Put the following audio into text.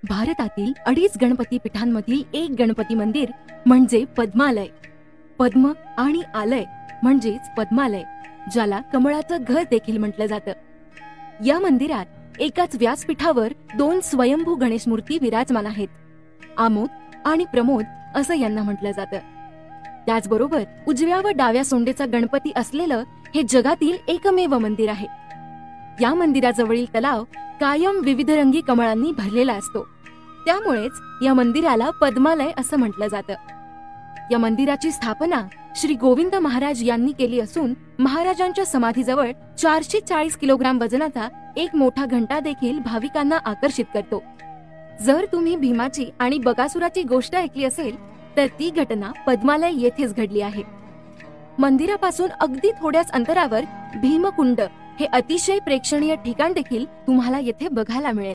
भारतातील 2.5 गणपती पीठांमधील एक गणपती मंदिर म्हणजे पद्मालय. पद्म आणि आलय म्हणजेच पद्मालय, ज्याला कमळाचं घर देखील म्हटलं जातं. या मंदिरात एकाच व्यासपीठावर 2 स्वयंभू गणेश मूर्ती विराजमान आहेत. आमोद आणि प्रमोद असं यांना म्हटलं जातं. त्याचबरोबर उजव्या व डाव्या सोंडेचा गणपती असलेलं हे जगातील एकमेव मंदिर आहे. या मंदिराजवळील तलाव कायम विविधरंगी कमळांनी भरलेला असतो. त्यामुळेच या मंदिराला पद्मालय असं म्हटलं जातं. या मंदिराची स्थापना श्री गोविंद महाराज यांनी केली असून महाराजांच्या समाधीजवळ 440 किलोग्राम वजनाचा एक मोठा घंटा देखील भाविकांना आकर्षित करतो. जर तुम्ही भीमाची आणि बकासुराची गोष्ट ऐकली असेल तर ती घटना पद्मालय येथेच घडली आहे. मंदिरापासून अगदी थोड्याच अंतरावर भीमकुंड हे अतिशय प्रेक्षणीय ठिकाण देखील तुम्हाला येथे बघायला मिळेल.